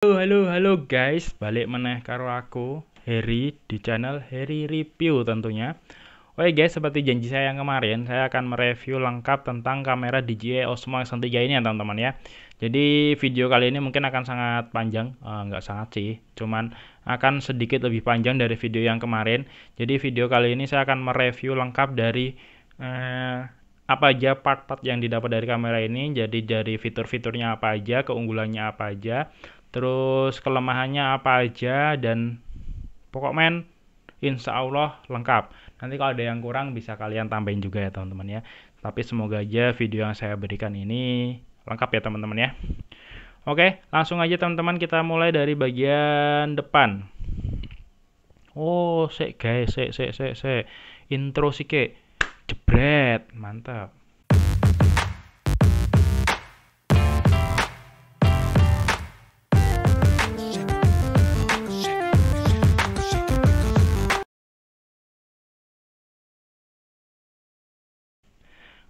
Halo guys, balik meneh karo aku Heri di channel Heri Review tentunya. Oke guys, seperti janji saya yang kemarin, saya akan mereview lengkap tentang kamera DJI Osmo Action 3 ini ya teman-teman ya. Jadi video kali ini mungkin akan sangat panjang, nggak sangat sih, cuman akan sedikit lebih panjang dari video yang kemarin. Jadi video kali ini saya akan mereview lengkap dari apa aja part-part yang didapat dari kamera ini. Jadi dari fitur-fiturnya apa aja, keunggulannya apa aja, terus kelemahannya apa aja, dan pokoknya insya Allah lengkap. Nanti kalau ada yang kurang bisa kalian tambahin juga ya teman-teman ya. Tapi semoga aja video yang saya berikan ini lengkap ya teman-teman ya. Oke, langsung aja teman-teman, kita mulai dari bagian depan. Oh, guys, intro sih jebret, mantap.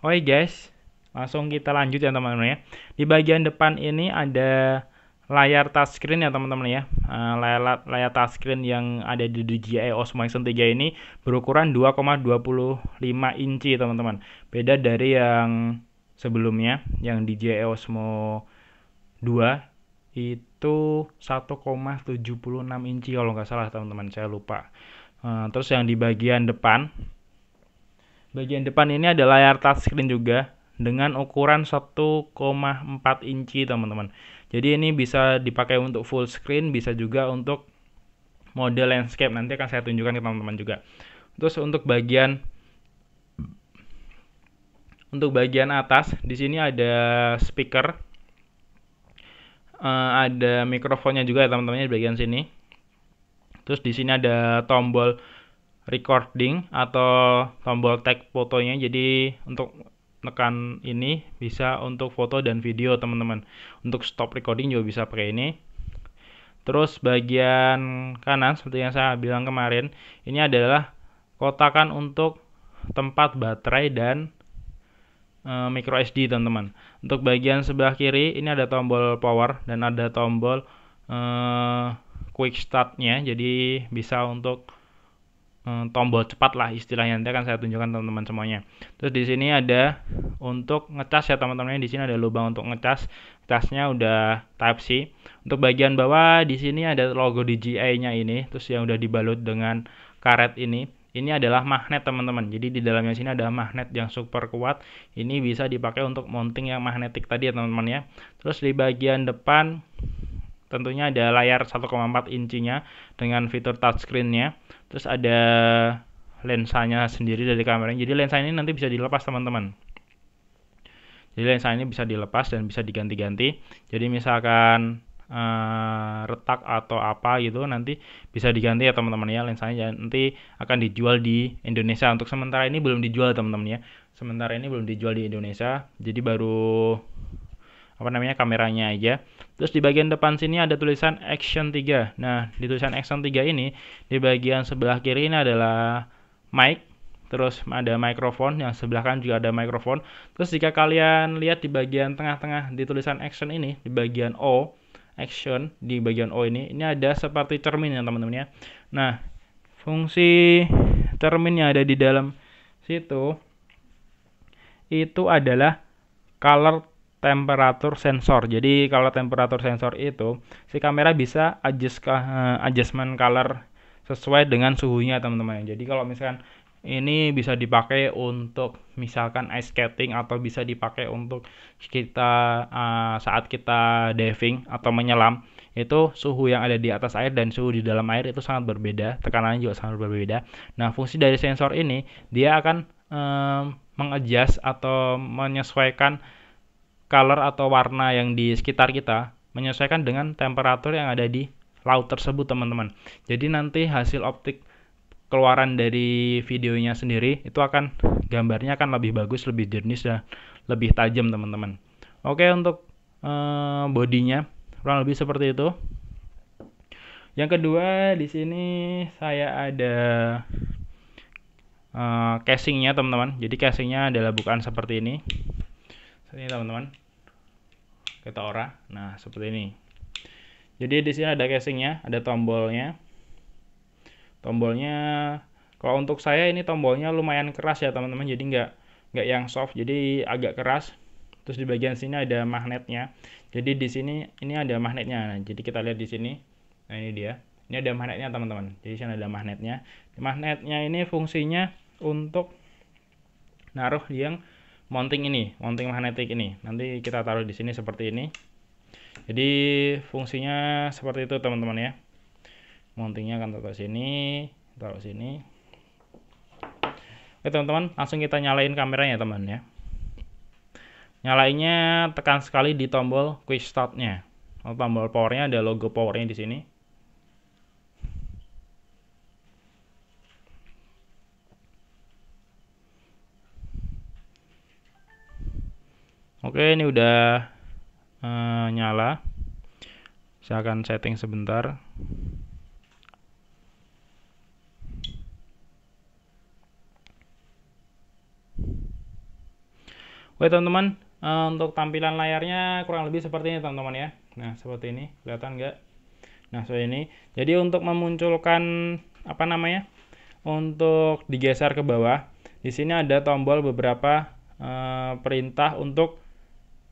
Oke guys, langsung kita lanjut ya teman-teman ya. Di bagian depan ini ada layar touchscreen ya teman-teman ya. Layar touchscreen yang ada di DJI Osmo Action 3 ini berukuran 2,25 inci teman-teman. Beda dari yang sebelumnya, yang DJI Osmo 2 itu 1,76 inci kalau nggak salah teman-teman, saya lupa. Terus yang di bagian depan ini ada layar touchscreen juga dengan ukuran 1,4 inci teman-teman. Jadi ini bisa dipakai untuk full screen, bisa juga untuk mode landscape. Nanti akan saya tunjukkan ke teman-teman juga. Terus untuk bagian atas di sini ada speaker, ada mikrofonnya juga ya teman-teman di bagian sini. Terus di sini ada tombol recording atau tombol tag fotonya. Jadi untuk tekan ini bisa untuk foto dan video teman-teman. Untuk stop recording juga bisa pakai ini. Terus bagian kanan seperti yang saya bilang kemarin, ini adalah kotakan untuk tempat baterai dan micro SD teman-teman. Untuk bagian sebelah kiri ini ada tombol power dan ada tombol quick start-nya. Jadi bisa untuk tombol cepat lah istilahnya, nanti akan saya tunjukkan teman-teman semuanya. Terus di sini ada untuk ngecas ya teman-teman, di sini ada lubang untuk ngecas. Casnya udah Type C. Untuk bagian bawah di sini ada logo DJI-nya ini, terus yang udah dibalut dengan karet ini. Ini adalah magnet teman-teman. Jadi di dalamnya sini ada magnet yang super kuat. Ini bisa dipakai untuk mounting yang magnetik tadi ya teman-teman ya. Terus di bagian depan tentunya ada layar 1,4 incinya dengan fitur touchscreen-nya. Terus ada lensanya sendiri dari kameranya. Jadi lensa ini nanti bisa dilepas teman-teman. Jadi lensa ini bisa dilepas dan bisa diganti-ganti. Jadi misalkan retak atau apa gitu nanti bisa diganti ya teman-teman ya lensanya. Nanti akan dijual di Indonesia. Untuk sementara ini belum dijual teman-teman ya. Sementara ini belum dijual di Indonesia. Jadi baru kameranya aja. Terus di bagian depan sini ada tulisan Action 3. Nah, di tulisan Action 3 ini di bagian sebelah kiri ini adalah mic, terus ada mikrofon, yang sebelah kanan juga ada mikrofon. Terus jika kalian lihat di bagian tengah-tengah di tulisan Action ini, di bagian O, Action di bagian O ini ada seperti cermin ya teman-teman ya. Nah, fungsi cermin yang ada di dalam situ itu adalah color temperatur sensor. Jadi kalau temperatur sensor itu si kamera bisa adjustment color sesuai dengan suhunya teman-teman. Jadi kalau misalkan ini bisa dipakai untuk misalkan ice skating atau bisa dipakai untuk kita saat kita diving atau menyelam, itu suhu yang ada di atas air dan suhu di dalam air itu sangat berbeda, tekanannya juga sangat berbeda. Nah, fungsi dari sensor ini dia akan mengadjust atau menyesuaikan color atau warna yang di sekitar kita, menyesuaikan dengan temperatur yang ada di laut tersebut teman-teman. Jadi nanti hasil optik keluaran dari videonya sendiri itu akan gambarnya akan lebih bagus, lebih jernih dan lebih tajam teman-teman. Oke, untuk bodinya kurang lebih seperti itu. Yang kedua di sini saya ada casingnya teman-teman. Jadi casingnya adalah bukan seperti ini. Ini teman-teman, kita ora. Nah, seperti ini. Jadi di sini ada casingnya, ada tombolnya. Tombolnya kalau untuk saya ini tombolnya lumayan keras ya teman-teman, jadi nggak yang soft, jadi agak keras. Terus di bagian sini ada magnetnya. Jadi di sini ini ada magnetnya. Nah, jadi kita lihat di sini. Nah, ini dia. Ini ada magnetnya teman-teman. Jadi sini ada magnetnya. Magnetnya ini fungsinya untuk naruh yang mounting ini, mounting magnetik ini. Nanti kita taruh di sini seperti ini. Jadi fungsinya seperti itu teman-teman ya. Mountingnya akan taruh sini, taruh sini. Oke teman-teman, langsung kita nyalain kameranya teman ya. Nyalainnya tekan sekali di tombol quick start-nya. Tombol powernya ada logo powernya di sini. Oke, ini udah nyala. Saya akan setting sebentar. Oke teman-teman, untuk tampilan layarnya kurang lebih seperti ini teman-teman ya. Nah seperti ini, kelihatan nggak? Nah seperti ini. Jadi untuk memunculkan apa namanya? Untuk digeser ke bawah, di sini ada tombol beberapa perintah untuk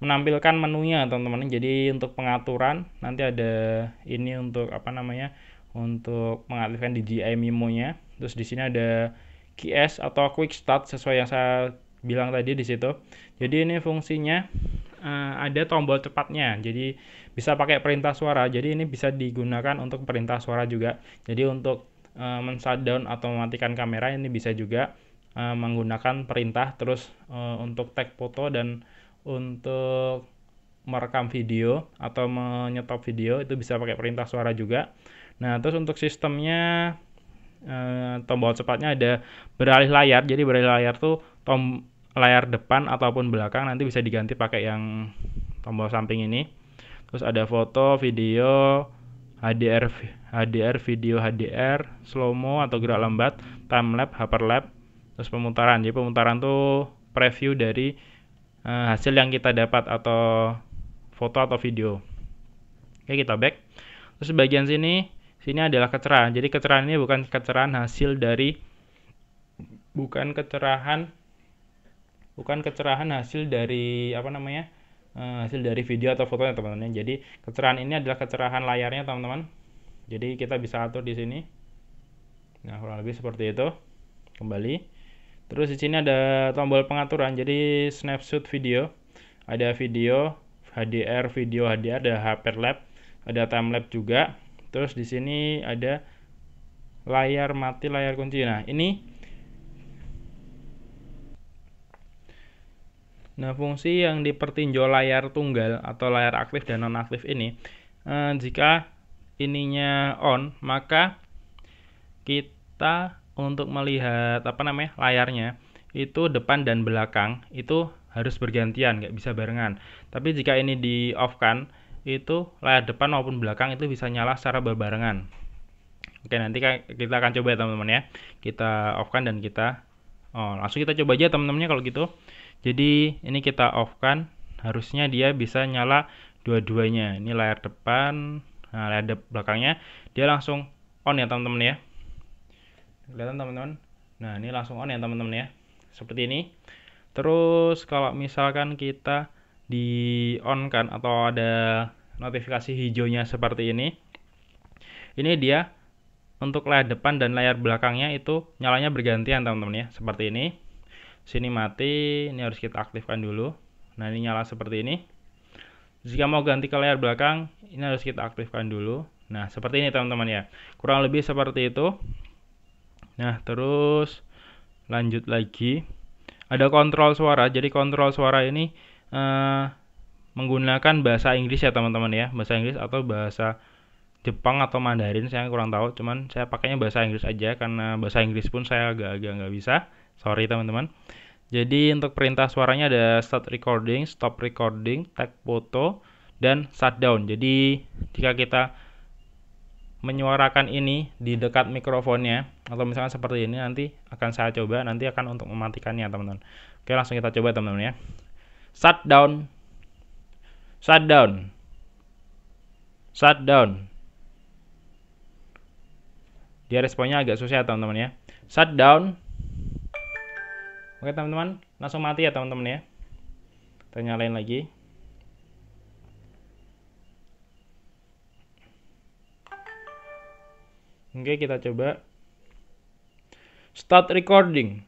menampilkan menunya teman-teman. Jadi untuk pengaturan nanti ada ini untuk apa namanya? Untuk mengaktifkan DJI Mimo-nya. Terus di sini ada QS atau Quick Start sesuai yang saya bilang tadi di situ. Jadi ini fungsinya ada tombol cepatnya. Jadi bisa pakai perintah suara. Jadi ini bisa digunakan untuk perintah suara juga. Jadi untuk men-shutdown atau mematikan kamera ini bisa juga menggunakan perintah. Terus untuk tag foto dan untuk merekam video atau menyetop video itu bisa pakai perintah suara juga. Nah, terus untuk sistemnya tombol cepatnya ada beralih layar. Jadi beralih layar tuh layar depan ataupun belakang nanti bisa diganti pakai yang tombol samping ini. Terus ada foto, video, HDR video HDR, slow-mo atau gerak lambat, time-lapse, hyperlapse, terus pemutaran. Jadi pemutaran tuh preview dari hasil yang kita dapat atau foto atau video. Oke, kita back. Terus bagian sini adalah kecerahan. Jadi kecerahan ini bukan kecerahan hasil dari hasil dari apa namanya? Hasil dari video atau fotonya teman-teman. Jadi kecerahan ini adalah kecerahan layarnya teman-teman. Jadi kita bisa atur di sini. Nah, kurang lebih seperti itu. Kembali. Terus di sini ada tombol pengaturan. Jadi snapshot video, ada video HDR, ada hyperlapse, ada timelapse juga. Terus di sini ada layar mati, layar kunci. Nah, fungsi yang dipertinjau layar tunggal atau layar aktif dan nonaktif ini, jika ininya on, maka kita untuk melihat apa namanya layarnya itu depan dan belakang itu harus bergantian, nggak bisa barengan. Tapi jika ini di off kan, itu layar depan maupun belakang itu bisa nyala secara berbarengan. Oke, nanti kita akan coba ya teman-teman ya. Kita off kan dan kita langsung kita coba aja teman-temannya kalau gitu. Jadi ini kita off kan, harusnya dia bisa nyala dua-duanya. Ini layar depan, nah layar belakangnya dia langsung on ya teman-teman ya. Kelihatan teman-teman. Nah ini langsung on ya teman-teman ya, seperti ini. Terus kalau misalkan kita di on kan atau ada notifikasi hijaunya seperti ini dia untuk layar depan dan layar belakangnya itu nyalanya bergantian teman-teman ya, seperti ini. Sini mati, ini harus kita aktifkan dulu. Nah ini nyala seperti ini. Jika mau ganti ke layar belakang, ini harus kita aktifkan dulu. Nah seperti ini teman-teman ya, kurang lebih seperti itu. Nah terus lanjut lagi, ada kontrol suara. Jadi kontrol suara ini menggunakan bahasa Inggris ya teman-teman ya, bahasa Inggris atau bahasa Jepang atau Mandarin, saya kurang tahu. Cuman saya pakainya bahasa Inggris aja karena bahasa Inggris pun saya agak-agak nggak bisa. Sorry teman-teman. Jadi untuk perintah suaranya ada start recording, stop recording, tag foto, dan shutdown. Jadi jika kita menyuarakan ini di dekat mikrofonnya atau misalkan seperti ini, nanti akan saya coba, nanti akan untuk mematikannya teman-teman. Oke, langsung kita coba teman-teman ya. Shutdown, shutdown, shutdown. Dia responnya agak susah ya teman-teman ya. Shutdown. Oke teman-teman, langsung mati ya teman-teman ya. Kita nyalain lagi. Oke, kita coba start recording.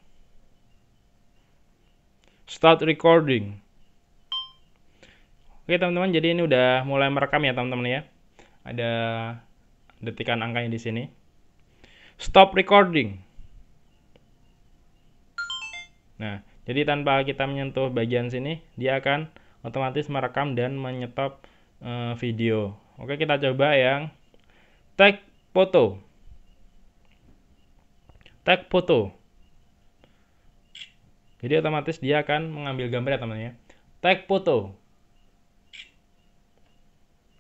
Start recording. Oke teman-teman, jadi ini udah mulai merekam ya teman-teman ya. Ada detikan angkanya di sini. Stop recording. Nah, jadi tanpa kita menyentuh bagian sini, dia akan otomatis merekam dan menyetop video. Oke, kita coba yang take foto. Take foto. Jadi otomatis dia akan mengambil gambar ya teman-teman ya. Take foto.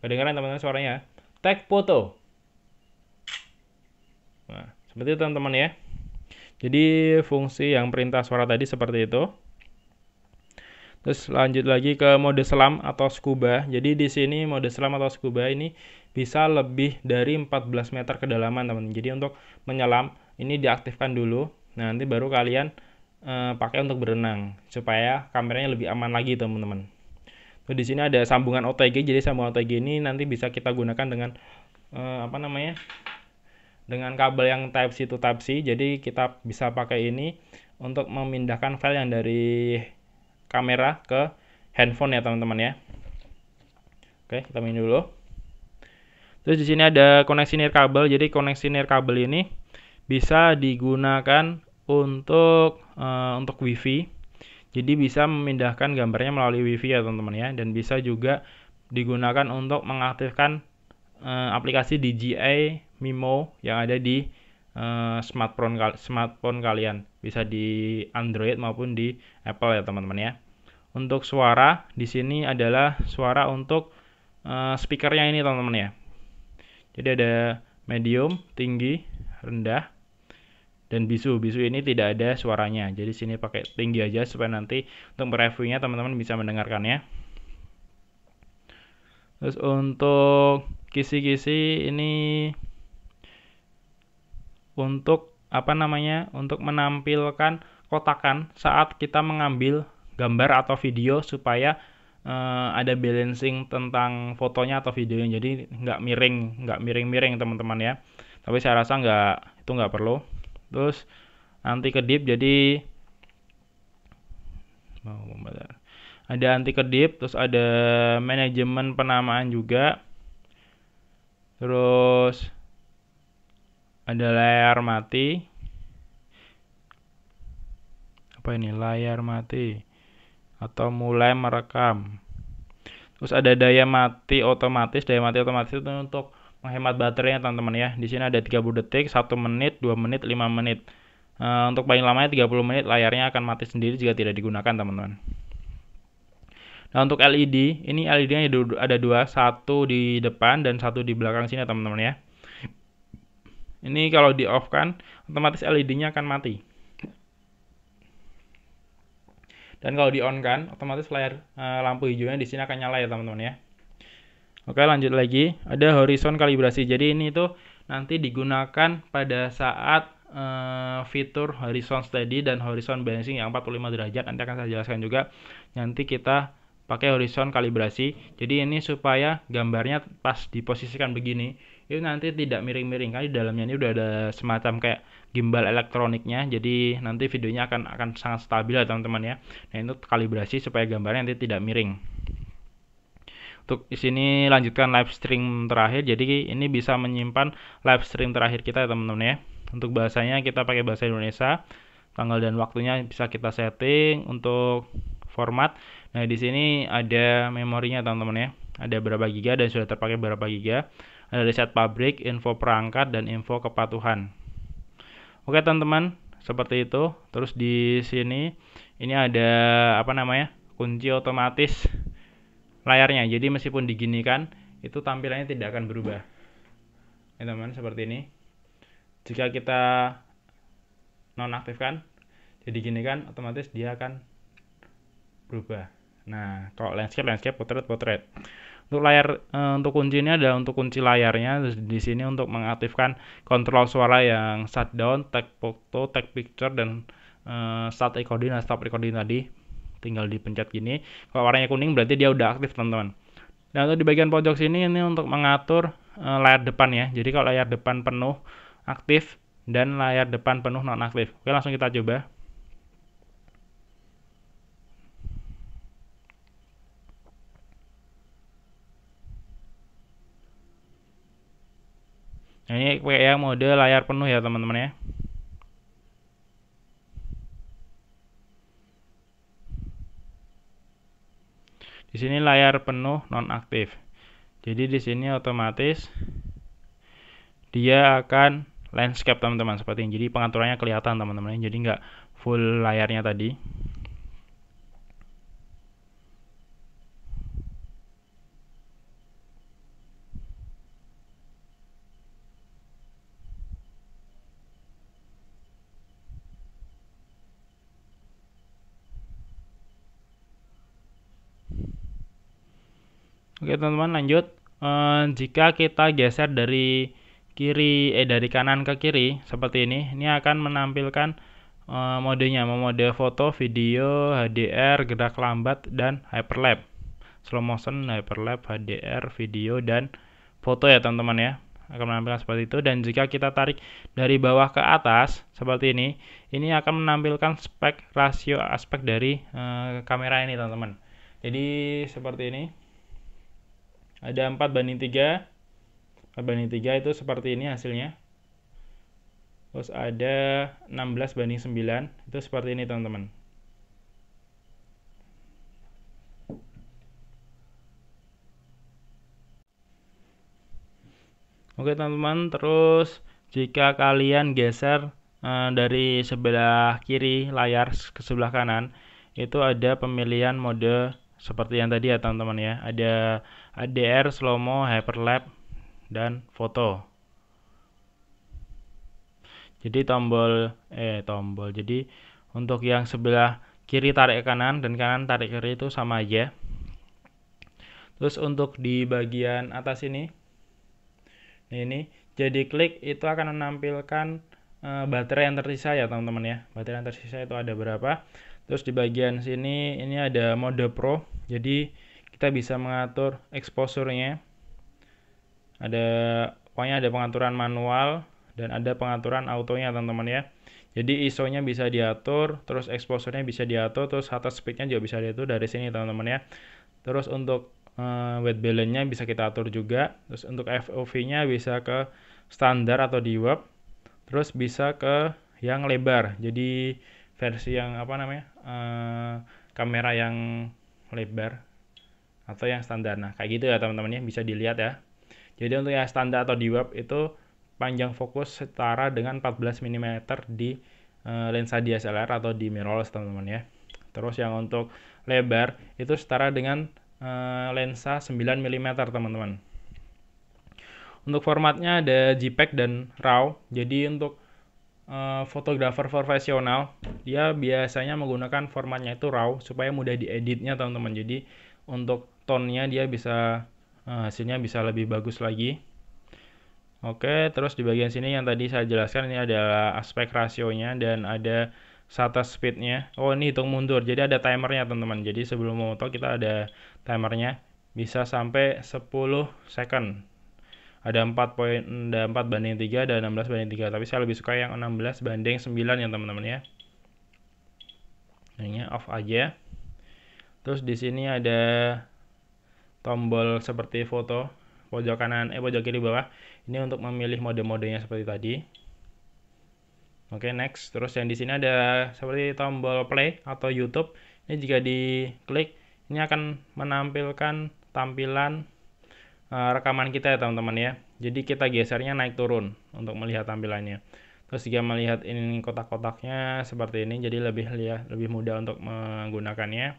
Kedengaran teman-teman suaranya? Take foto. Nah, seperti itu teman-teman ya. Jadi fungsi yang perintah suara tadi seperti itu. Terus lanjut lagi ke mode selam atau scuba. Jadi di sini mode selam atau scuba ini bisa lebih dari 14 meter kedalaman teman-teman. Jadi untuk menyelam ini diaktifkan dulu. Nah, nanti baru kalian pakai untuk berenang supaya kameranya lebih aman lagi teman-teman. Terus di sini ada sambungan OTG. Jadi sambungan OTG ini nanti bisa kita gunakan dengan dengan kabel yang Type-C to Type-C. Jadi kita bisa pakai ini untuk memindahkan file yang dari kamera ke handphone ya teman-teman ya. Oke, kita main dulu. Terus di sini ada koneksi nirkabel. Jadi koneksi nirkabel ini bisa digunakan untuk WiFi. Jadi bisa memindahkan gambarnya melalui WiFi ya teman-teman ya. Dan bisa juga digunakan untuk mengaktifkan aplikasi DJI Mimo yang ada di smartphone kalian. Bisa di Android maupun di Apple ya teman-teman ya. Untuk suara di sini adalah suara untuk speakernya ini teman-teman ya. Jadi ada medium, tinggi, rendah, dan bisu. Bisu ini tidak ada suaranya. Jadi sini pakai tinggi aja supaya nanti untuk mereviewnya teman-teman bisa mendengarkannya. Terus untuk kisi-kisi ini untuk untuk menampilkan kotakan saat kita mengambil gambar atau video supaya ada balancing tentang fotonya atau videonya. Jadi nggak miring-miring teman-teman ya. Tapi saya rasa itu nggak perlu. Terus anti kedip, jadi ada anti kedip, terus ada manajemen penamaan juga. Terus ada layar mati. Apa ini? Layar mati atau mulai merekam. Terus ada daya mati otomatis. Daya mati otomatis itu untuk menghemat baterainya teman-teman ya. Di sini ada 30 detik, 1 menit, 2 menit, 5 menit. Untuk paling lamanya 30 menit layarnya akan mati sendiri jika tidak digunakan teman-teman. Nah, untuk LED, ini LED-nya ada dua, satu di depan dan satu di belakang sini teman-teman ya. Ini kalau di off kan, otomatis LED-nya akan mati. Dan kalau di on kan, otomatis layar lampu hijaunya di sini akan nyala ya teman-teman ya. Oke, lanjut lagi. Ada horizon kalibrasi. Jadi ini tuh nanti digunakan pada saat fitur horizon steady dan horizon balancing yang 45 derajat. Nanti akan saya jelaskan juga. Nanti kita pakai horizon kalibrasi. Jadi ini supaya gambarnya pas diposisikan begini, itu nanti tidak miring-miring. Karena di dalamnya ini udah ada semacam kayak gimbal elektroniknya. Jadi nanti videonya akan sangat stabil ya teman-teman ya. Nah, itu kalibrasi supaya gambarnya nanti tidak miring. Untuk di sini lanjutkan live stream terakhir. Jadi ini bisa menyimpan live stream terakhir kita ya teman-teman ya. Untuk bahasanya kita pakai bahasa Indonesia. Tanggal dan waktunya bisa kita setting untuk format. Nah, di sini ada memorinya teman-teman ya. Ada berapa giga dan sudah terpakai berapa giga. Ada reset pabrik, info perangkat dan info kepatuhan. Oke teman-teman, seperti itu. Terus di sini ini ada kunci otomatis layarnya. Jadi meskipun diginikan, itu tampilannya tidak akan berubah. Ya teman-teman, seperti ini. Jika kita nonaktifkan, jadi ginikan, otomatis dia akan berubah. Nah, kalau landscape, potret. Untuk layar untuk kunci ini ada untuk kunci layarnya. Terus di sini untuk mengaktifkan kontrol suara yang shutdown, take photo, take picture, dan start recording dan stop recording tadi. Tinggal dipencet gini. Kalau warnanya kuning berarti dia udah aktif, teman-teman. Nah, untuk di bagian pojok sini ini untuk mengatur layar depan ya. Jadi kalau layar depan penuh aktif dan layar depan penuh non aktif. Oke, langsung kita coba. Nah, ini kayak yang mode layar penuh ya, teman-teman ya. Di sini layar penuh non aktif. Jadi di sini otomatis dia akan landscape, teman-teman, seperti ini. Jadi pengaturannya kelihatan, teman-teman. Jadi nggak full layarnya tadi. Oke, teman-teman, lanjut. Jika kita geser dari dari kanan ke kiri seperti ini akan menampilkan modenya, mode foto, video, HDR, gerak lambat, dan hyperlapse, slow motion, hyperlapse, HDR, video, dan foto ya, teman-teman ya. Akan menampilkan seperti itu. Dan jika kita tarik dari bawah ke atas seperti ini akan menampilkan spek rasio aspek dari kamera ini, teman-teman. Jadi seperti ini. Ada 4:3. 4:3 itu seperti ini hasilnya. Terus ada 16:9, itu seperti ini, teman-teman. Oke, teman-teman, terus jika kalian geser dari sebelah kiri layar ke sebelah kanan, itu ada pemilihan mode seperti yang tadi ya, teman-teman ya. Ada HDR, slow-mo, hyperlapse, dan foto. Jadi jadi untuk yang sebelah kiri tarik ke kanan dan kanan tarik ke kiri itu sama aja. Terus untuk di bagian atas ini jadi klik itu akan menampilkan baterai yang tersisa ya, teman-teman ya. Baterai yang tersisa itu ada berapa. Terus di bagian sini ini ada mode Pro. Jadi kita bisa mengatur exposure-nya. Pokoknya ada pengaturan manual dan ada pengaturan autonya, teman-teman ya. Jadi ISO-nya bisa diatur, terus exposure-nya bisa diatur, terus shutter speed-nya juga bisa diatur dari sini, teman-teman ya. Terus untuk white balance-nya bisa kita atur juga. Terus untuk FOV-nya bisa ke standar atau di web. Terus bisa ke yang lebar. Jadi versi yang kamera yang lebar atau yang standar. Nah, kayak gitu ya, teman-teman ya, bisa dilihat ya. Jadi untuk yang standar atau di web itu panjang fokus setara dengan 14 mm di lensa DSLR atau di mirrorless, teman-teman ya. Terus yang untuk lebar itu setara dengan lensa 9 mm, teman-teman. Untuk formatnya ada JPEG dan RAW. Jadi untuk fotografer profesional dia biasanya menggunakan formatnya itu RAW supaya mudah dieditnya, teman-teman. Jadi untuk tone-nya dia bisa hasilnya bisa lebih bagus lagi. Oke, terus di bagian sini yang tadi saya jelaskan ini adalah aspek rasionya dan ada shutter speed-nya. Oh, ini hitung mundur. Jadi ada timernya, teman-teman. Jadi sebelum memotong kita ada timernya. Bisa sampai 10 second. Ada 4:3, ada 16:3. Tapi saya lebih suka yang 16:9 ya, teman-teman ya. Ini off aja. Terus di sini ada tombol seperti foto pojok kiri bawah. Ini untuk memilih mode-modenya seperti tadi. Oke, next. Terus yang di sini ada seperti tombol play atau YouTube. Ini jika diklik ini akan menampilkan tampilan rekaman kita ya, teman-teman ya. Jadi kita gesernya naik turun untuk melihat tampilannya. Terus jika melihat ini kotak-kotaknya seperti ini, jadi lebih mudah untuk menggunakannya.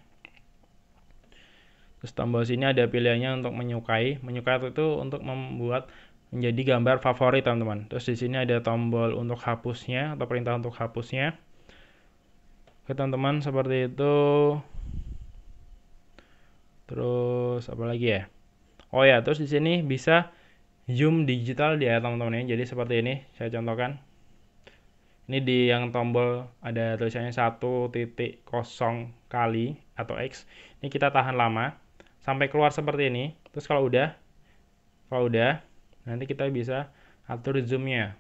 Terus tombol sini ada pilihannya untuk menyukai. Menyukai itu untuk membuat menjadi gambar favorit, teman-teman. Terus di sini ada tombol untuk hapusnya atau perintah untuk hapusnya. Oke, teman-teman, seperti itu. Terus apa lagi ya? Oh ya, terus di sini bisa zoom digital ya teman-teman ya. Jadi seperti ini saya contohkan. Ini di yang tombol ada tulisannya 1.0 kali atau X. Ini kita tahan lama sampai keluar seperti ini. Terus kalau udah nanti kita bisa atur zoomnya.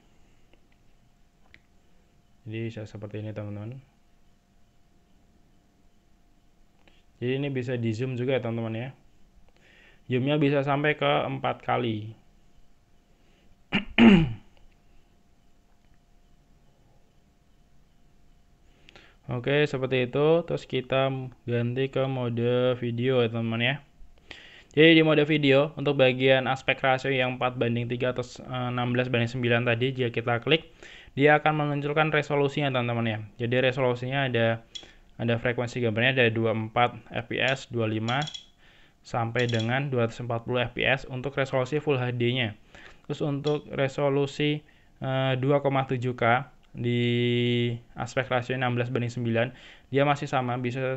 Jadi bisa seperti ini teman-teman. Jadi ini bisa di zoom juga ya teman-teman ya. Zoomnya bisa sampai ke 4 kali. Oke, seperti itu. Terus kita ganti ke mode video ya teman-teman ya. Jadi di mode video untuk bagian aspek rasio yang 4:3 atau 16:9 tadi, jika kita klik, dia akan memunculkan resolusinya teman-teman ya. Jadi resolusinya ada frekuensi gambarnya ada 24 fps, 25 sampai dengan 240 fps untuk resolusi Full HD-nya. Terus untuk resolusi 2,7K di aspek rasio 16:9 dia masih sama, bisa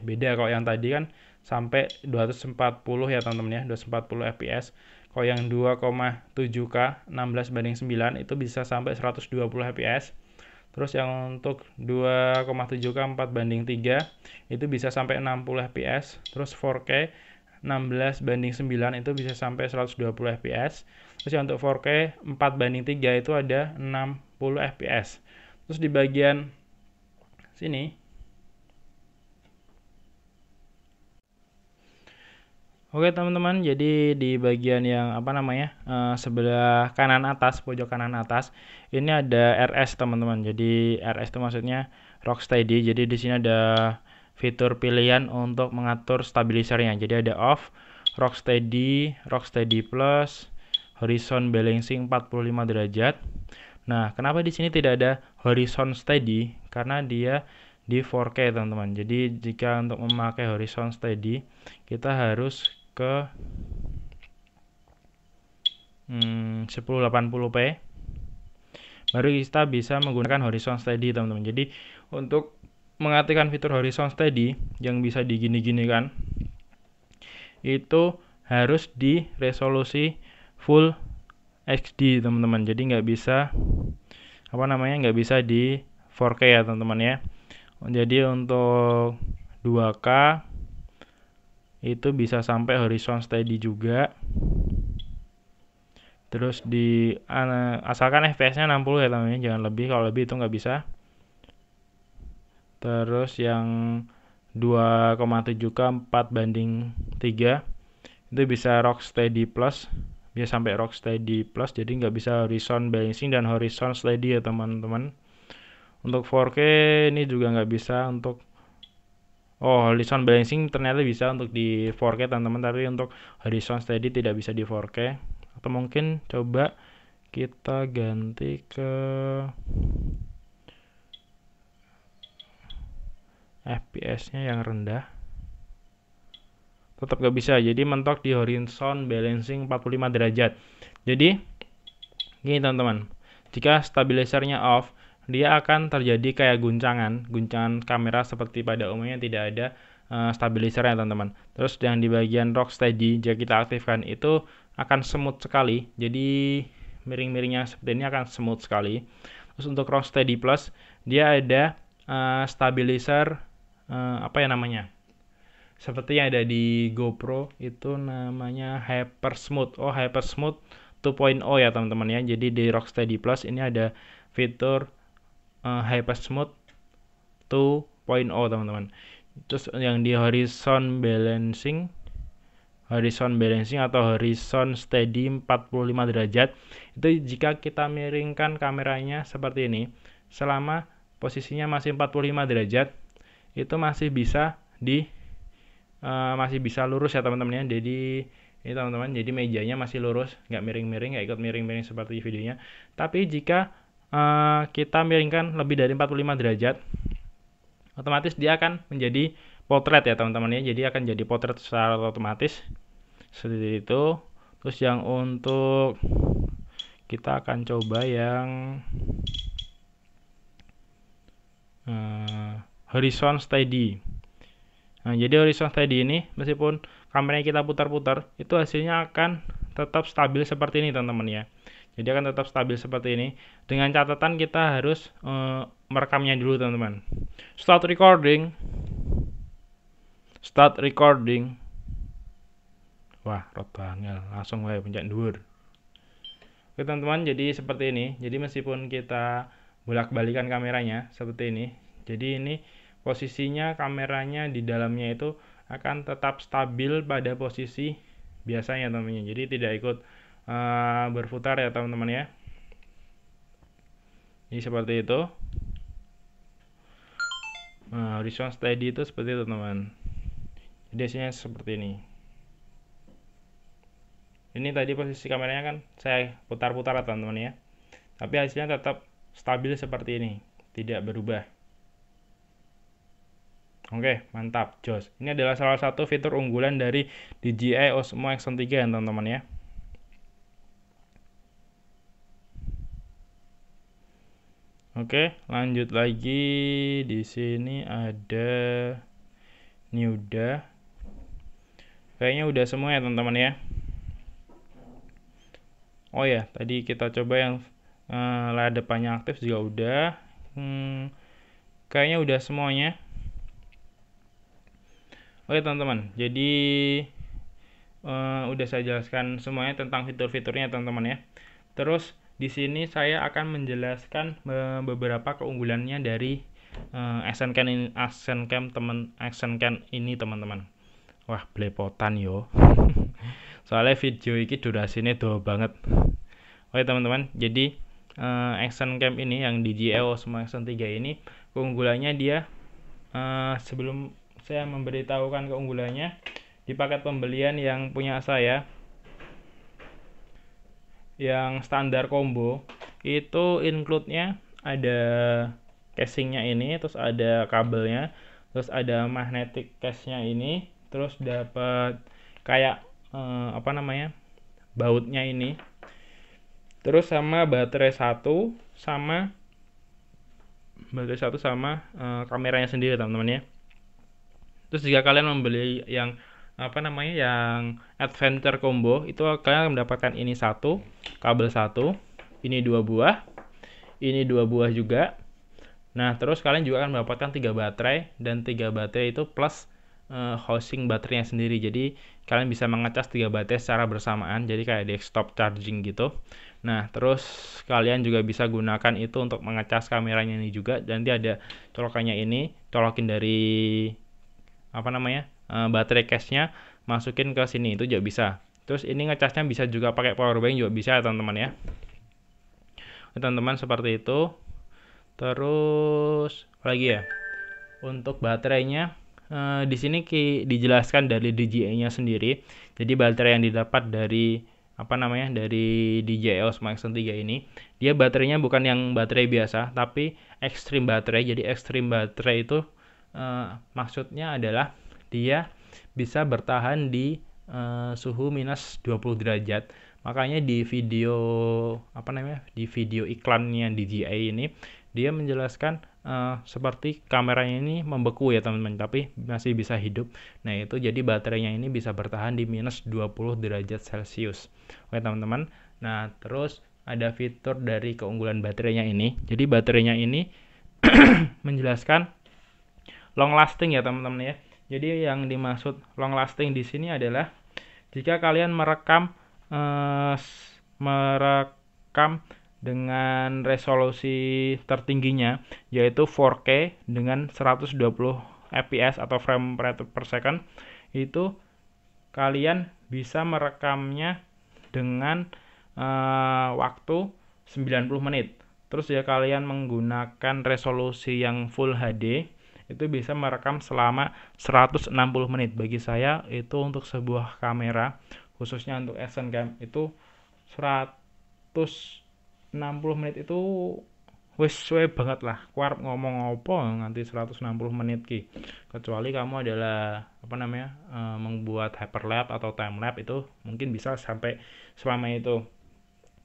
beda. Kalau yang tadi kan sampai 240 ya teman-teman ya, 240 fps. Kalau yang 2,7K 16:9 itu bisa sampai 120 fps. Terus yang untuk 2,7K 4:3 itu bisa sampai 60 fps. Terus 4K 16:9 itu bisa sampai 120 fps. Terus yang untuk 4K 4:3 itu ada 60 fps. Terus di bagian sini, oke teman-teman, jadi di bagian yang sebelah kanan atas, pojok kanan atas, ini ada RS teman-teman. Jadi RS itu maksudnya Rocksteady. Jadi di sini ada fitur pilihan untuk mengatur stabilisernya. Jadi ada off, Rocksteady, Rocksteady Plus, horizon balancing 45 derajat. Nah, kenapa di sini tidak ada horizon steady? Karena dia di 4K teman-teman. Jadi jika untuk memakai horizon steady, kita harus ke 1080p. Baru kita bisa menggunakan horizon steady teman-teman. Jadi untuk mengaktifkan fitur horizon steady yang bisa digini-ginikan, itu harus di resolusi full HD teman-teman. Jadi nggak bisa nggak bisa di 4K ya teman-teman ya. Jadi untuk 2K itu bisa sampai horizon steady juga. Terus asalkan FPS-nya 60 ya teman-teman, jangan lebih. Kalau lebih itu nggak bisa. Terus yang 2,7K 4:3 itu bisa Rocksteady Plus, bisa sampai Rocksteady Plus. Jadi nggak bisa horizon balancing dan horizon steady ya teman-teman. Untuk 4K ini juga nggak bisa. Untuk horizon balancing ternyata bisa untuk di 4K teman-teman, tapi untuk horizon steady tidak bisa di 4K. Atau mungkin coba kita ganti ke FPS-nya yang rendah, tetap nggak bisa. Jadi mentok di horizon balancing 45 derajat. Jadi gini teman-teman, jika stabilisernya off, dia akan terjadi kayak guncangan kamera seperti pada umumnya tidak ada stabilisernya teman-teman. Terus yang di bagian Rocksteady jika kita aktifkan itu akan smooth sekali. Jadi miring-miringnya seperti ini akan smooth sekali. Terus untuk Rocksteady Plus dia ada stabilizer seperti yang ada di GoPro itu namanya Hyper Smooth. Hyper Smooth 2.0 ya teman-teman ya. Jadi di Rocksteady Plus ini ada fitur Hyper Smooth 2.0 teman-teman. Terus yang di horizon balancing atau horizon steady 45 derajat itu jika kita miringkan kameranya seperti ini selama posisinya masih 45 derajat itu masih bisa lurus ya teman-teman ya. Jadi ini teman-teman, jadi mejanya masih lurus, nggak miring-miring, nggak ikut miring-miring seperti videonya. Tapi jika kita miringkan lebih dari 45 derajat, otomatis dia akan menjadi potret ya teman-teman ya. Jadi akan jadi potret secara otomatis seperti itu. Terus yang untuk kita akan coba yang horizon steady. Nah, jadi horizon steady ini meskipun kameranya kita putar-putar, itu hasilnya akan tetap stabil seperti ini teman-teman ya. Jadi akan tetap stabil seperti ini. Dengan catatan kita harus merekamnya dulu teman-teman. Start recording. Start recording. Wah, rada angel. Langsung wae pencet dhuwur. Oke teman-teman, jadi seperti ini. Jadi meskipun kita bolak-balikan kameranya seperti ini, jadi ini posisinya kameranya di dalamnya itu akan tetap stabil pada posisi biasanya teman-teman. Jadi tidak ikut berputar ya teman-teman ya. Ini seperti itu. Nah, horizon steady itu seperti itu teman-teman. Jadi hasilnya seperti ini. Ini tadi posisi kameranya kan saya putar-putar teman-teman ya. Tapi hasilnya tetap stabil seperti ini, tidak berubah. Oke, mantap, jos. Ini adalah salah satu fitur unggulan dari DJI Osmo Action 3 ya teman-teman ya. Oke, lanjut lagi. Di sini ada ini udah. Kayaknya udah semua ya teman-teman ya. Oh ya, tadi kita coba yang layar depannya aktif juga udah. Kayaknya udah semuanya. Oke teman-teman, jadi udah saya jelaskan semuanya tentang fitur-fiturnya teman-teman ya. Terus di sini saya akan menjelaskan beberapa keunggulannya dari Action Cam ini teman-teman. Wah, belepotan yo. Soalnya video ini durasinya doa banget. Oke teman-teman, jadi Action Cam ini yang DJI Osmo Action 3 ini keunggulannya dia sebelum saya memberitahukan keunggulannya, di paket pembelian yang punya saya yang standar combo itu include-nya ada casingnya ini, terus ada kabelnya, terus ada magnetic case-nya ini, terus dapat kayak bautnya ini, terus sama baterai satu sama kameranya sendiri teman-teman ya. Terus jika kalian membeli yang yang adventure combo, itu kalian mendapatkan ini satu, kabel satu, ini 2 buah, ini 2 buah juga. Nah, terus kalian juga akan mendapatkan 3 baterai, dan 3 baterai itu plus housing baterainya sendiri. Jadi kalian bisa mengecas 3 baterai secara bersamaan, jadi kayak desktop charging gitu. Nah, terus kalian juga bisa gunakan itu untuk mengecas kameranya ini juga. Dan nanti ada colokannya ini, colokin dari baterai case-nya, masukin ke sini, itu juga bisa. Terus ini ngecasnya bisa juga pakai power bank juga bisa ya teman-teman ya. Teman-teman seperti itu. Terus lagi ya, untuk baterainya di sini dijelaskan dari DJI-nya sendiri. Jadi baterai yang didapat dari dari DJI Osmo Action 3 ini, dia baterainya bukan yang baterai biasa, tapi extreme baterai. Jadi extreme baterai itu maksudnya adalah dia bisa bertahan di suhu minus 20 derajat. Makanya di video di video iklannya DJI ini dia menjelaskan seperti kameranya ini membeku ya teman-teman, tapi masih bisa hidup. Nah, itu jadi baterainya ini bisa bertahan di minus 20 derajat Celcius. Oke teman-teman. Nah, terus ada fitur dari keunggulan baterainya ini. Jadi baterainya ini menjelaskan long lasting ya teman-teman ya. Jadi yang dimaksud long lasting di sini adalah jika kalian merekam dengan resolusi tertingginya, yaitu 4K dengan 120 fps atau frame per second, itu kalian bisa merekamnya dengan waktu 90 menit. Terus ya kalian menggunakan resolusi yang Full HD, itu bisa merekam selama 160 menit. Bagi saya itu untuk sebuah kamera, khususnya untuk Action Cam, itu 160 menit itu wis suwe banget lah. Kuarep ngomong apa nganti 160 menit ki. Kecuali kamu adalah membuat hyperlapse atau timelapse, itu mungkin bisa sampai selama itu.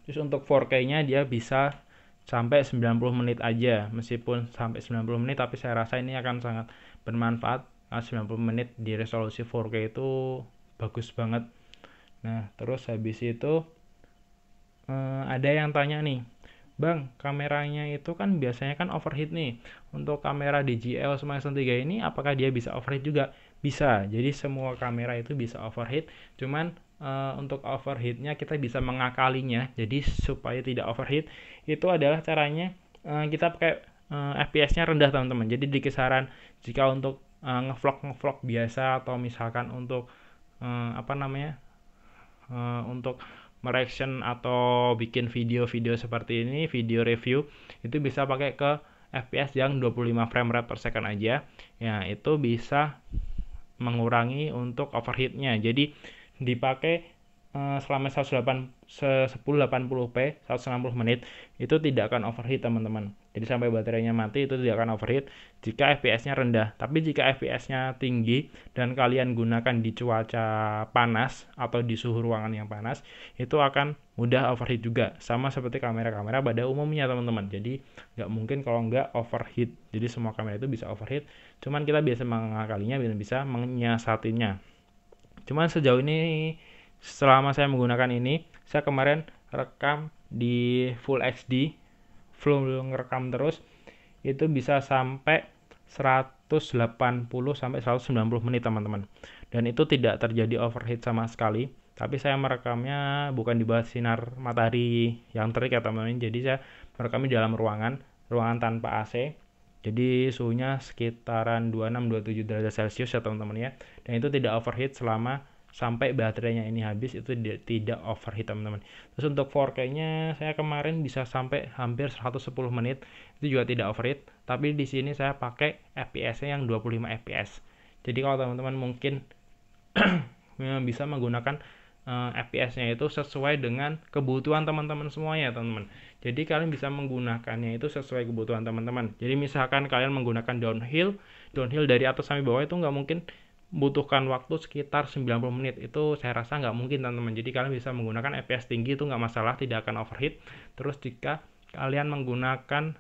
Terus untuk 4K-nya dia bisa sampai 90 menit aja. Meskipun sampai 90 menit, tapi saya rasa ini akan sangat bermanfaat. 90 menit di resolusi 4K itu bagus banget. Nah, terus habis itu ada yang tanya nih, Bang, kameranya itu kan biasanya kan overheat nih. Untuk kamera DJI Osmo Action 3 ini apakah dia bisa overheat juga? Bisa. Jadi semua kamera itu bisa overheat. Cuman untuk overheatnya kita bisa mengakalinya. Jadi supaya tidak overheat itu adalah caranya kita pakai FPS-nya rendah teman-teman. Jadi di kisaran jika untuk ngevlog biasa atau misalkan untuk apa namanya untuk mereaction atau bikin video-video seperti ini, video review, itu bisa pakai ke FPS yang 25 frame rate per second aja. Ya, itu bisa mengurangi untuk overheatnya. Jadi dipakai selama 1080p 160 menit itu tidak akan overheat teman-teman. Jadi sampai baterainya mati itu tidak akan overheat jika FPS-nya rendah. Tapi jika FPS-nya tinggi dan kalian gunakan di cuaca panas atau di suhu ruangan yang panas, itu akan mudah overheat juga. Sama seperti kamera-kamera pada umumnya teman-teman. Jadi nggak mungkin kalau nggak overheat. Jadi semua kamera itu bisa overheat. Cuman kita biasa mengakalinya dan bisa menyiasatinya. Cuman sejauh ini selama saya menggunakan ini, saya kemarin rekam di Full HD, full ngerekam terus, itu bisa sampai 180 sampai 190 menit teman-teman. Dan itu tidak terjadi overheat sama sekali. Tapi saya merekamnya bukan di bawah sinar matahari yang terik ya teman-teman. Jadi saya merekamnya di dalam ruangan tanpa AC. Jadi suhunya sekitaran 26-27 derajat Celcius ya teman-teman ya. Dan itu tidak overheat selama sampai baterainya ini habis, itu tidak overheat teman-teman. Terus untuk 4K-nya saya kemarin bisa sampai hampir 110 menit, itu juga tidak overheat. Tapi di sini saya pakai FPS-nya yang 25 fps. Jadi kalau teman-teman mungkin bisa menggunakan FPS-nya itu sesuai dengan kebutuhan teman-teman semuanya teman-teman. Jadi kalian bisa menggunakannya itu sesuai kebutuhan teman-teman. Jadi misalkan kalian menggunakan downhill dari atas sampai bawah itu nggak mungkin butuhkan waktu sekitar 90 menit. Itu saya rasa nggak mungkin teman-teman. Jadi kalian bisa menggunakan FPS tinggi itu nggak masalah, tidak akan overheat. Terus jika kalian menggunakan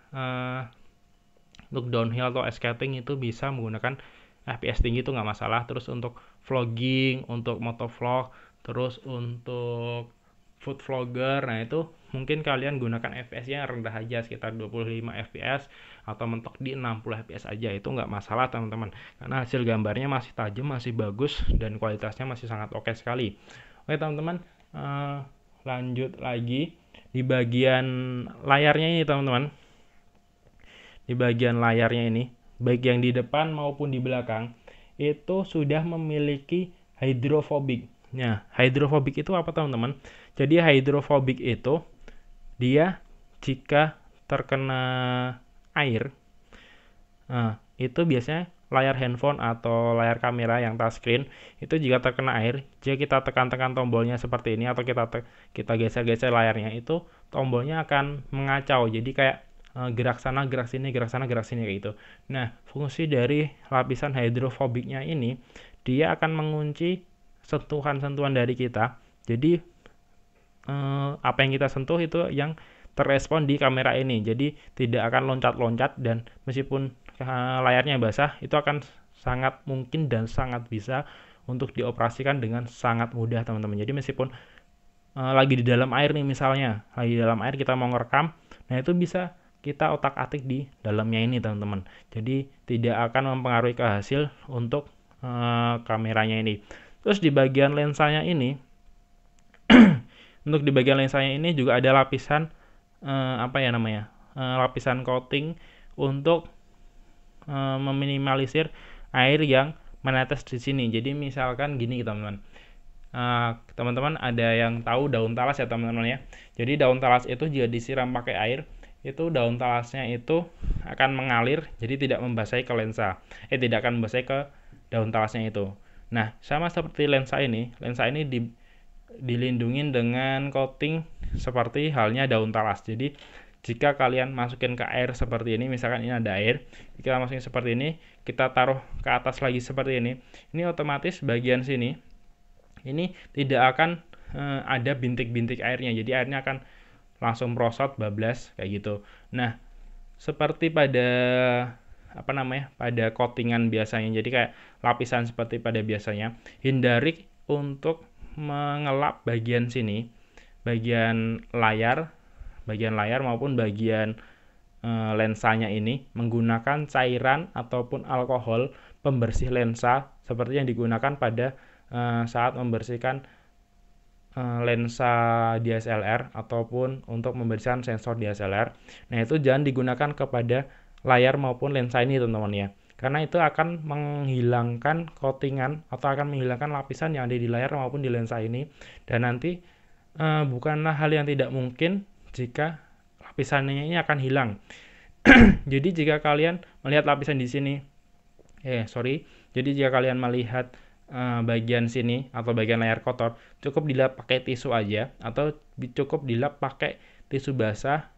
untuk downhill atau skating itu bisa menggunakan FPS tinggi itu nggak masalah. Terus untuk vlogging, untuk motovlog, terus untuk food vlogger, nah itu mungkin kalian gunakan FPS-nya rendah aja sekitar 25 fps atau mentok di 60 fps aja, itu nggak masalah teman-teman, karena hasil gambarnya masih tajam, masih bagus, dan kualitasnya masih sangat oke sekali. Oke teman-teman, lanjut lagi di bagian layarnya ini teman-teman. Di bagian layarnya ini, baik yang di depan maupun di belakang, itu sudah memiliki hydrophobic. Nah, hydrophobic itu apa teman-teman? Jadi hydrophobic itu dia jika terkena air, itu biasanya layar handphone atau layar kamera yang touchscreen itu jika terkena air, jika kita tekan-tekan tombolnya seperti ini atau kita geser-geser layarnya, itu tombolnya akan mengacau. Jadi kayak gerak sana, gerak sini, gerak sana, gerak sini kayak gitu. Nah, fungsi dari lapisan hydrophobicnya ini, dia akan mengunci sentuhan-sentuhan dari kita. Jadi apa yang kita sentuh itu yang terrespon di kamera ini. Jadi tidak akan loncat-loncat, dan meskipun layarnya basah, itu akan sangat mungkin dan sangat bisa untuk dioperasikan dengan sangat mudah teman-teman. Jadi meskipun lagi di dalam air nih misalnya, lagi di dalam air kita mau ngerekam, nah itu bisa kita otak-atik di dalamnya ini teman-teman. Jadi tidak akan mempengaruhi ke hasil untuk kameranya ini. Terus di bagian lensanya ini, untuk di bagian lensanya ini juga ada lapisan lapisan coating untuk meminimalisir air yang menetes di sini. Jadi misalkan gini teman-teman, teman-teman ada yang tahu daun talas ya teman-teman ya. Jadi daun talas itu jika disiram pakai air, itu daun talasnya itu akan mengalir, jadi tidak membasahi ke lensa. Tidak akan membasahi ke daun talasnya itu. Nah, sama seperti lensa ini dilindungin dengan coating seperti halnya daun talas. Jadi jika kalian masukin ke air seperti ini, misalkan ini ada air, kita masukin seperti ini, kita taruh ke atas lagi seperti ini otomatis bagian sini ini tidak akan ada bintik-bintik airnya. Jadi airnya akan langsung merosot, bablas kayak gitu. Nah, seperti pada pada coatingan biasanya. Jadi kayak lapisan seperti pada biasanya, hindari untuk mengelap bagian sini, bagian layar maupun bagian lensanya ini menggunakan cairan ataupun alkohol pembersih lensa seperti yang digunakan pada saat membersihkan lensa DSLR ataupun untuk membersihkan sensor DSLR. Nah, itu jangan digunakan kepada layar maupun lensa ini, teman-teman ya. Karena itu akan menghilangkan coatingan atau akan menghilangkan lapisan yang ada di layar maupun di lensa ini. Dan nanti bukanlah hal yang tidak mungkin jika lapisannya ini akan hilang. Jadi jika kalian melihat lapisan di sini, jadi jika kalian melihat bagian sini atau bagian layar kotor, cukup dilap pakai tisu aja atau cukup dilap pakai tisu basah.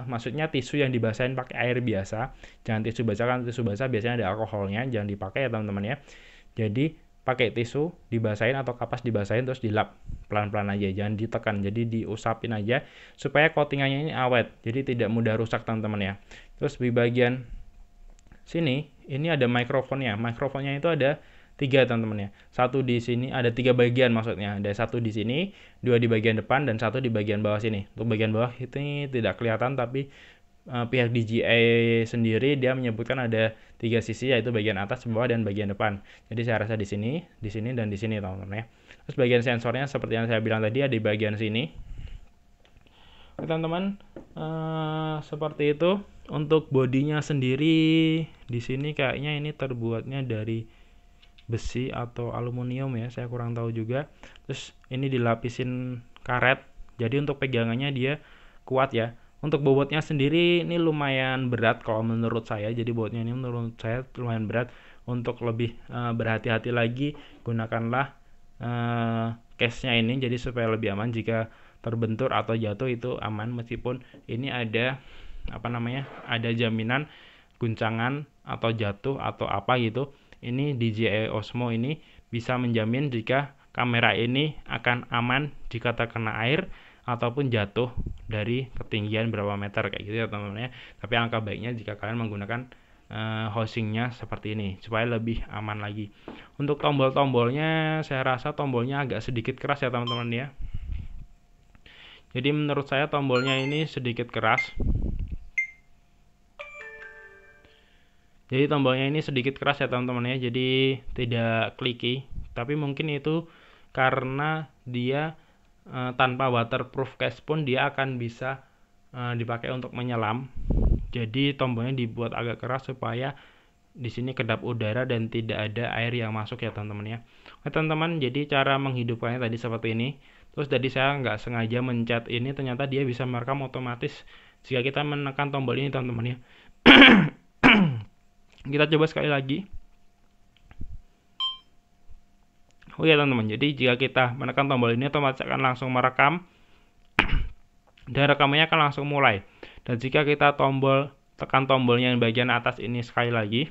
Maksudnya tisu yang dibasahin pakai air biasa, jangan tisu basah, kan tisu basah biasanya ada alkoholnya, jangan dipakai ya teman-teman ya. Jadi pakai tisu dibasahin atau kapas dibasahin terus dilap pelan-pelan aja, jangan ditekan, jadi diusapin aja supaya coatingannya ini awet, jadi tidak mudah rusak teman-teman ya. Terus di bagian sini ini ada mikrofonnya itu ada 3 teman-teman ya. Satu di sini ada 3 bagian, maksudnya ada satu di sini, 2 di bagian depan, dan 1 di bagian bawah sini. Untuk bagian bawah ini tidak kelihatan, tapi pihak DJI sendiri dia menyebutkan ada 3 sisi, yaitu bagian atas, bawah, dan bagian depan. Jadi saya rasa di sini, dan di sini teman-teman ya. Terus bagian sensornya seperti yang saya bilang tadi ada di bagian sini. Oke teman-teman, seperti itu. Untuk bodinya sendiri di sini kayaknya ini terbuatnya dari besi atau aluminium ya, saya kurang tahu juga. Terus ini dilapisin karet, jadi untuk pegangannya dia kuat ya. Untuk bobotnya sendiri ini lumayan berat kalau menurut saya, jadi bobotnya ini menurut saya lumayan berat. Untuk lebih berhati-hati lagi, gunakanlah case-nya ini, jadi supaya lebih aman jika terbentur atau jatuh itu aman, meskipun ini ada ada jaminan guncangan atau jatuh atau apa gitu. Ini DJI Osmo ini bisa menjamin jika kamera ini akan aman jika terkena air ataupun jatuh dari ketinggian berapa meter kayak gitu ya teman-teman ya. Tapi alangkah baiknya jika kalian menggunakan housingnya seperti ini supaya lebih aman lagi. Untuk tombol-tombolnya saya rasa tombolnya agak sedikit keras ya teman-teman ya. Jadi menurut saya tombolnya ini sedikit keras. Jadi tombolnya ini sedikit keras ya teman-teman ya, jadi tidak clicky. Tapi mungkin itu karena dia tanpa waterproof case pun dia akan bisa dipakai untuk menyelam. Jadi tombolnya dibuat agak keras supaya di sini kedap udara dan tidak ada air yang masuk ya teman-teman ya. Oke teman-teman, jadi cara menghidupkannya tadi seperti ini. Terus tadi saya nggak sengaja mencet ini, ternyata dia bisa merekam otomatis jika kita menekan tombol ini teman-teman ya. Kita coba sekali lagi. Oke teman-teman, jadi jika kita menekan tombol ini otomatis akan langsung merekam dan rekamannya akan langsung mulai. Dan jika kita tekan tombolnya yang bagian atas ini sekali lagi,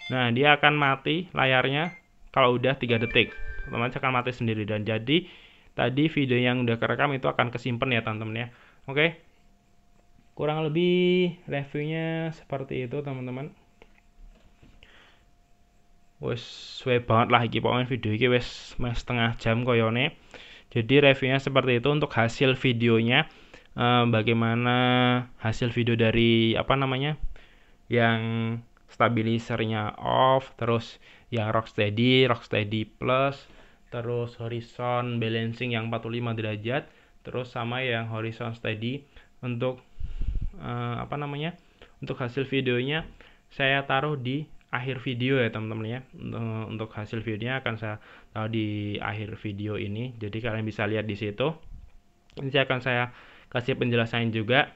nah dia akan mati layarnya kalau udah 3 detik, otomatis akan mati sendiri. Dan jadi tadi video yang udah kerekam itu akan kesimpan ya teman-teman ya. Oke, kurang lebih reviewnya seperti itu teman-teman. Wes suwe banget lah iki, pokoknya video iki wes setengah jam koyone. Jadi reviewnya seperti itu. Untuk hasil videonya, bagaimana hasil video dari yang stabilizernya off, terus yang Rocksteady Plus, terus horizon balancing yang 45 derajat, terus sama yang horizon steady. Untuk untuk hasil videonya saya taruh di akhir video ya teman-teman ya. Untuk hasil videonya akan saya taruh di akhir video ini, jadi kalian bisa lihat di situ. Ini akan saya kasih penjelasan juga.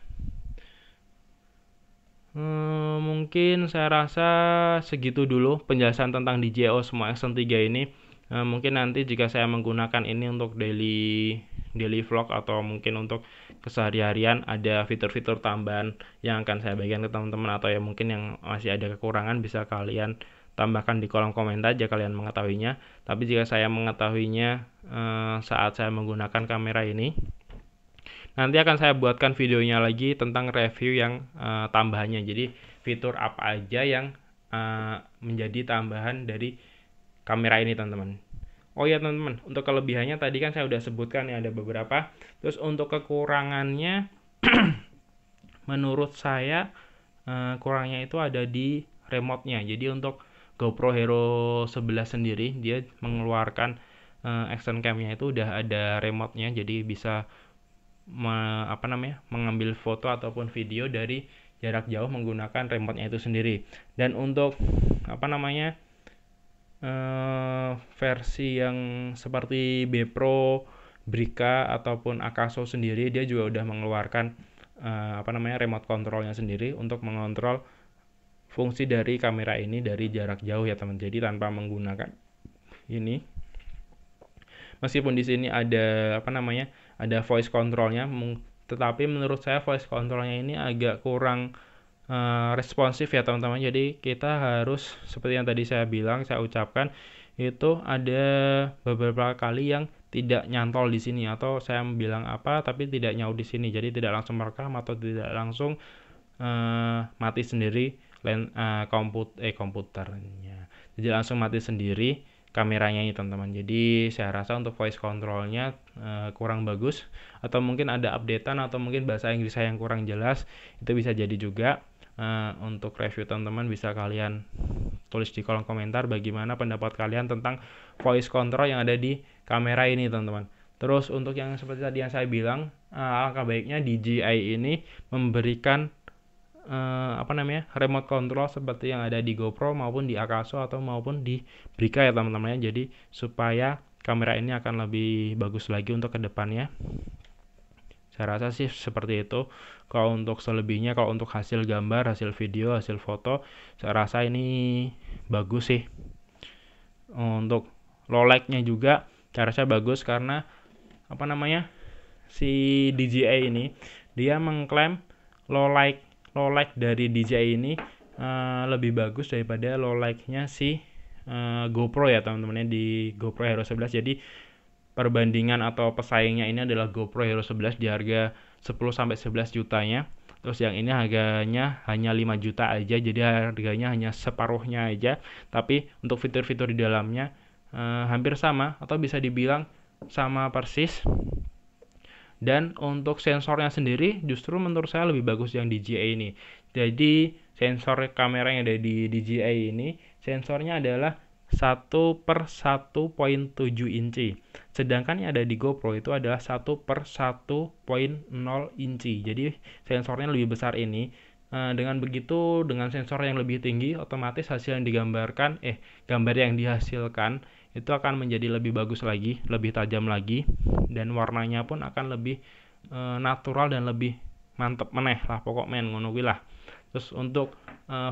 Mungkin saya rasa segitu dulu penjelasan tentang DJI Osmo Action 3 ini. Mungkin nanti jika saya menggunakan ini untuk daily vlog atau mungkin untuk keseharian, ada fitur-fitur tambahan yang akan saya bagikan ke teman-teman, atau ya mungkin yang masih ada kekurangan bisa kalian tambahkan di kolom komentar jika kalian mengetahuinya. Tapi jika saya mengetahuinya saat saya menggunakan kamera ini, nanti akan saya buatkan videonya lagi tentang review yang tambahannya. Jadi fitur apa aja yang menjadi tambahan dari kamera ini teman-teman. Oh ya teman-teman, untuk kelebihannya tadi kan saya udah sebutkan ya, ada beberapa. Terus untuk kekurangannya menurut saya kurangnya itu ada di remote-nya. Jadi untuk GoPro Hero 11 sendiri dia mengeluarkan action cam-nya itu udah ada remote-nya, jadi bisa mengambil foto ataupun video dari jarak jauh menggunakan remote-nya itu sendiri. Dan untuk versi yang seperti B-Pro, Brica ataupun Akaso sendiri dia juga udah mengeluarkan remote controlnya sendiri untuk mengontrol fungsi dari kamera ini dari jarak jauh ya teman. Jadi tanpa menggunakan ini. Meskipun di sini ada ada voice controlnya, tetapi menurut saya voice controlnya ini agak kurang responsif ya teman-teman. Jadi kita harus seperti yang tadi saya ucapkan itu ada beberapa kali yang tidak nyantol di sini, atau saya bilang apa tapi tidak nyaut di sini. Jadi tidak langsung merekam atau tidak langsung mati sendiri komputernya. Jadi langsung mati sendiri kameranya ini teman-teman. Jadi saya rasa untuk voice controlnya kurang bagus, atau mungkin ada updatean, atau mungkin bahasa Inggris saya yang kurang jelas. Itu bisa jadi juga. Untuk review teman-teman bisa kalian tulis di kolom komentar bagaimana pendapat kalian tentang voice control yang ada di kamera ini teman-teman. Terus untuk yang seperti tadi yang saya bilang, alangkah baiknya DJI ini memberikan remote control seperti yang ada di GoPro maupun di Akaso atau maupun di Brica ya teman-teman. Jadi supaya kamera ini akan lebih bagus lagi untuk kedepannya. Saya rasa sih seperti itu. Kalau untuk selebihnya, kalau untuk hasil gambar, hasil video, hasil foto, saya rasa ini bagus sih. Untuk low light-nya juga saya rasa bagus, karena si DJI ini dia mengklaim low light dari DJI ini lebih bagus daripada low light-nya si GoPro ya teman-teman, di GoPro Hero 11. Jadi perbandingan atau pesaingnya ini adalah GoPro Hero 11 di harga 10-11 jutanya. Terus yang ini harganya hanya 5 juta aja, jadi harganya hanya separuhnya aja. Tapi untuk fitur-fitur di dalamnya hampir sama, atau bisa dibilang sama persis. Dan untuk sensornya sendiri justru menurut saya lebih bagus yang DJI ini. Jadi sensor kamera yang ada di DJI ini, sensornya adalah 1/1.7 inci. Sedangkan yang ada di GoPro itu adalah 1/1.0 inci. Jadi sensornya lebih besar ini. Dengan begitu, dengan sensor yang lebih tinggi, otomatis hasil yang gambar yang dihasilkan itu akan menjadi lebih bagus lagi, lebih tajam lagi, dan warnanya pun akan lebih natural dan lebih mantep meneh lah, pokok ngono kuwi lah. Terus untuk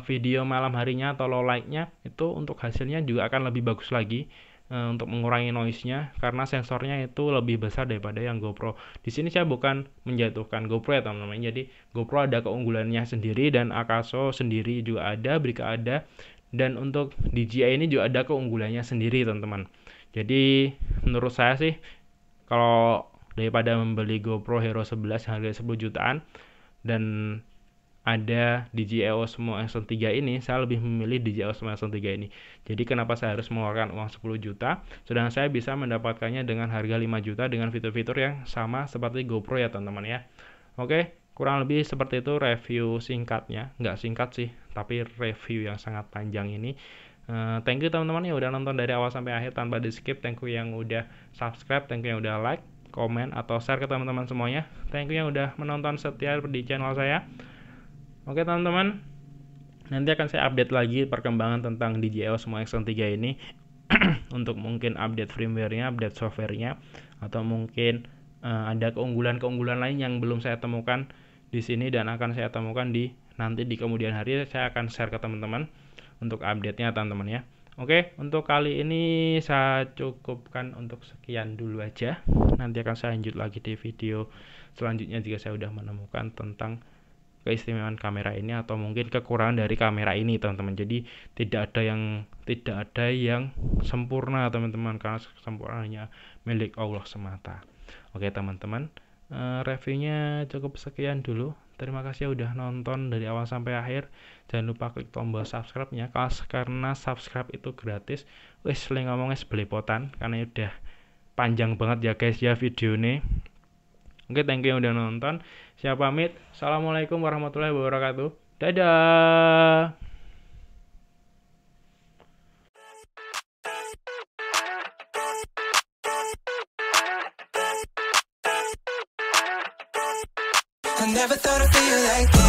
video malam harinya atau low light-nya itu untuk hasilnya juga akan lebih bagus lagi untuk mengurangi noise-nya, karena sensornya itu lebih besar daripada yang GoPro. Di sini saya bukan menjatuhkan GoPro ya teman-teman. Jadi GoPro ada keunggulannya sendiri, dan Akaso sendiri juga ada, Brica ada, dan untuk DJI ini juga ada keunggulannya sendiri teman-teman. Jadi menurut saya sih, kalau daripada membeli GoPro Hero 11 harga 10 jutaan dan ada DJI Osmo Action 3 ini, saya lebih memilih DJI Osmo Action 3 ini. Jadi kenapa saya harus mengeluarkan uang 10 juta, sedangkan saya bisa mendapatkannya dengan harga 5 juta dengan fitur-fitur yang sama seperti GoPro ya teman-teman ya. Oke, kurang lebih seperti itu review singkatnya. Nggak singkat sih, tapi review yang sangat panjang ini. Thank you teman-teman yang udah nonton dari awal sampai akhir tanpa di skip. Thank you yang udah subscribe, thank you yang udah like, komen, atau share ke teman-teman semuanya. Thank you yang udah menonton setia di channel saya. Oke teman-teman, nanti akan saya update lagi perkembangan tentang DJI Osmo Action 3 ini untuk mungkin update firmware-nya, update software-nya, atau mungkin ada keunggulan-keunggulan lain yang belum saya temukan di sini dan akan saya temukan nanti di kemudian hari. Saya akan share ke teman-teman untuk update-nya teman-teman ya. Oke, untuk kali ini saya cukupkan untuk sekian dulu aja. Nanti akan saya lanjut lagi di video selanjutnya jika saya sudah menemukan tentang keistimewaan kamera ini atau mungkin kekurangan dari kamera ini teman-teman. Jadi tidak ada yang sempurna teman-teman, karena sempurnanya milik Allah semata. Oke teman-teman, reviewnya cukup sekian dulu. Terima kasih udah nonton dari awal sampai akhir. Jangan lupa klik tombol subscribe-nya karena subscribe itu gratis. Wes ngomongnya sebelepotan karena udah panjang banget ya guys ya video ini. Oke, thank you yang udah nonton. Saya pamit. Assalamualaikum warahmatullahi wabarakatuh. Dadah. I never thought I'd feel like this.